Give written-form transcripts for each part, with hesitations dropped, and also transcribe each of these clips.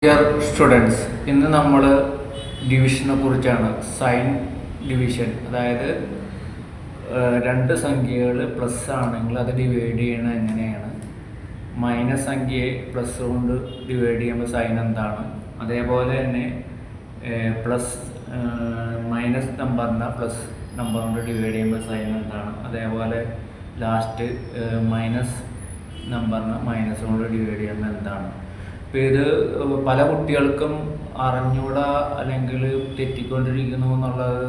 Dear students, ഇന്ന് നമ്മൾ ഡിവിഷനെ കുറിച്ചാണ്. സൈൻ ഡിവിഷൻ, അതായത് രണ്ട് സംഖ്യകൾ പ്ലസ് ആണെങ്കിൽ അത് ഡിവൈഡ് ചെയ്യണത് എങ്ങനെയാണ്, മൈനസ് സംഖ്യയെ പ്ലസ് കൊണ്ട് ഡിവൈഡ് ചെയ്യുമ്പോൾ സൈൻ എന്താണ്, അതേപോലെ തന്നെ പ്ലസ് മൈനസ് നമ്പറിനെ പ്ലസ് നമ്പർ കൊണ്ട് ഡിവൈഡ് ചെയ്യുമ്പോൾ സൈൻ എന്താണ്, അതേപോലെ ലാസ്റ്റ് മൈനസ് നമ്പറിനെ മൈനസ് കൊണ്ട് ഡിവൈഡ് ചെയ്യുമ്പോൾ എന്താണ്. ഇപ്പോൾ ഇത് പല കുട്ടികൾക്കും അറിഞ്ഞൂടാ അല്ലെങ്കിൽ തെറ്റിക്കൊണ്ടിരിക്കുന്നു എന്നുള്ളത്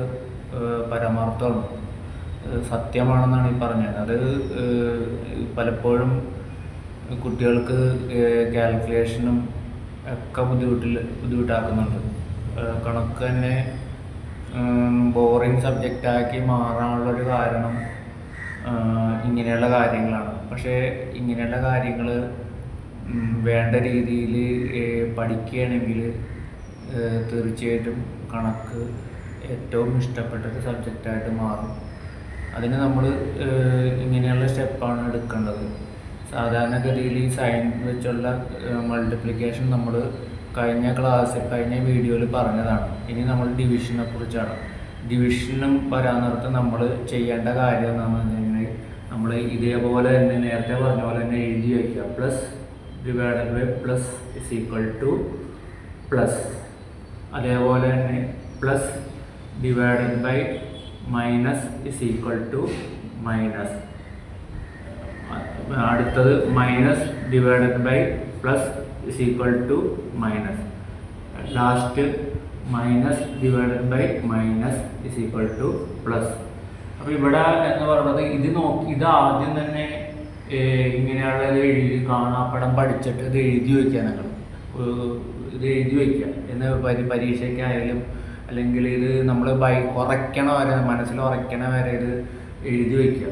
പരമാർത്ഥമാണ്, സത്യമാണെന്നാണ് ഈ പറഞ്ഞത്. അത് പലപ്പോഴും കുട്ടികൾക്ക് കാൽക്കുലേഷനും ഒക്കെ ബുദ്ധിമുട്ടാക്കുന്നുണ്ട്. കണക്ക് തന്നെ ബോറിങ് സബ്ജക്റ്റാക്കി മാറാനുള്ളൊരു കാരണം ഇങ്ങനെയുള്ള കാര്യങ്ങളാണ്. പക്ഷേ ഇങ്ങനെയുള്ള കാര്യങ്ങൾ വേണ്ട രീതിയിൽ പഠിക്കുകയാണെങ്കിൽ തീർച്ചയായിട്ടും കണക്ക് ഏറ്റവും ഇഷ്ടപ്പെട്ടൊരു സബ്ജക്റ്റായിട്ട് മാറും. അതിന് നമ്മൾ ഇങ്ങനെയുള്ള സ്റ്റെപ്പാണ് എടുക്കേണ്ടത്. സാധാരണഗതിയിൽ ഈ സൈൻ വെച്ചുള്ള മൾട്ടിപ്ലിക്കേഷൻ നമ്മൾ കഴിഞ്ഞ വീഡിയോയിൽ പറഞ്ഞതാണ്. ഇനി നമ്മൾ ഡിവിഷനെ കുറിച്ചാണ്. ഡിവിഷനും വരാൻ നേരത്ത് നമ്മൾ ചെയ്യേണ്ട കാര്യം എന്താണെന്ന് പറഞ്ഞു കഴിഞ്ഞാൽ, നമ്മൾ ഇതേപോലെ തന്നെ നേരത്തെ പറഞ്ഞ പോലെ തന്നെ എഴുതി വയ്ക്കുക. Plus divided by plus is equal to plus, അതേപോലെ തന്നെ plus divided by minus is equal to minus. അടുത്തത് minus divided by plus is equal to minus. Last minus divided by minus is equal to plus. അപ്പോൾ ഇവിടെ എന്ന് പറയുന്നത് ഇത് ആദ്യം തന്നെ ഇങ്ങനെയുള്ളത് എഴുതി കാണാപ്പടം പഠിച്ചിട്ട് ഇത് എഴുതി വയ്ക്കുക. ഇത് എഴുതി വയ്ക്കുക എന്ന് പരീക്ഷയ്ക്കായാലും അല്ലെങ്കിൽ ഇത് നമ്മൾ ഉറയ്ക്കണ വരെ, മനസ്സിൽ ഉറയ്ക്കണ വരെ ഇത് എഴുതി വയ്ക്കുക.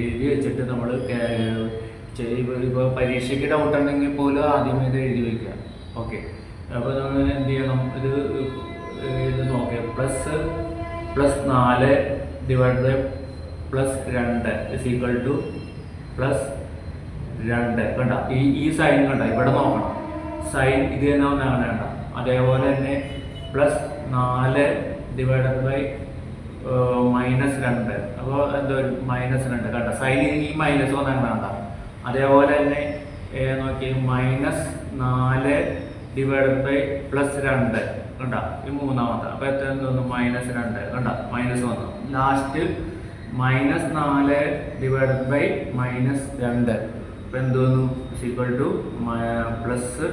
എഴുതി വെച്ചിട്ട് നമ്മൾ ഇപ്പോൾ പരീക്ഷയ്ക്ക് ഡൗട്ട് ഉണ്ടെങ്കിൽ പോലും ആദ്യം ഇത് എഴുതി വയ്ക്കുക. ഓക്കെ, അപ്പോൾ നമ്മൾ എന്ത് ചെയ്യണം, ഇത് നോക്കിയാൽ plus 4 divide by plus 2 is equal to plus 2. കണ്ട ഈ സൈൻ കണ്ട ഇവിടെ നോക്കണം, സൈൻ ഇത് തന്നെ ഒന്നാണ് കണ്ട. അതേപോലെ തന്നെ പ്ലസ് 4 ഡിവൈഡഡ് ബൈ മൈനസ് 2. അപ്പോൾ എന്തോ -2 കണ്ട, സൈൻ ഈ മൈനസ് ഒന്നാണ് കണ്ട. അതേപോലെ തന്നെ നോക്കി മൈനസ് 4 ഡിവൈഡഡ് ബൈ പ്ലസ് 2 കണ്ട, ഈ മൂന്നാമത്തെ. അപ്പോൾ എത്ര തോന്നുന്നു, -2 കണ്ട, മൈനസ് വന്നു. Last -4 divided by -2. ഇപ്പം എന്തോന്നു, ഈക്വൽ ടു പ്ലസ്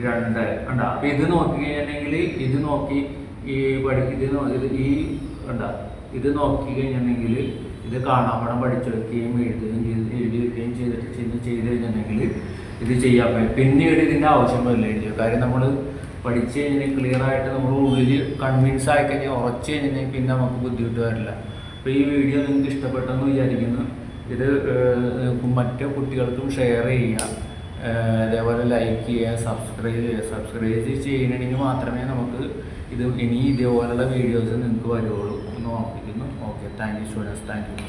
2 കണ്ട. അപ്പം ഇത് നോക്കി കഴിഞ്ഞിട്ടുണ്ടെങ്കിൽ ഇത് നോക്കി ഇത് നോക്കി കഴിഞ്ഞിട്ടുണ്ടെങ്കിൽ ഇത് കാണാപ്പടം പഠിച്ചു വയ്ക്കുകയും എഴുതി വയ്ക്കുകയും ചെയ്ത് കഴിഞ്ഞിട്ടുണ്ടെങ്കിൽ ഇത് ചെയ്യാൻ പറ്റും. പിന്നീട് ഇതിൻ്റെ ആവശ്യം വരില്ല എഴുതിയ കാര്യം. നമ്മൾ പഠിച്ചു കഴിഞ്ഞാൽ ക്ലിയർ ആയിട്ട് നമ്മൾ ഉള്ളിൽ കൺവിൻസ് ആയി കഴിഞ്ഞാൽ ഉറച്ചു കഴിഞ്ഞാൽ പിന്നെ നമുക്ക് ബുദ്ധിമുട്ട് വരില്ല. അപ്പോൾ ഈ വീഡിയോ നിങ്ങൾക്ക് ഇഷ്ടപ്പെട്ടെന്ന് വിചാരിക്കുന്നു. ഇത് മറ്റു കുട്ടികൾക്കും ഷെയർ ചെയ്യുക, അതേപോലെ ലൈക്ക് ചെയ്യുക, സബ്സ്ക്രൈബ് ചെയ്യണമെങ്കിൽ മാത്രമേ നമുക്ക് ഇനി ഇതേപോലെയുള്ള വീഡിയോസ് നിങ്ങൾക്ക് വരുള്ളൂ എന്ന് ഓർമ്മിപ്പിക്കുന്നു. Okay, thank you students, thank you.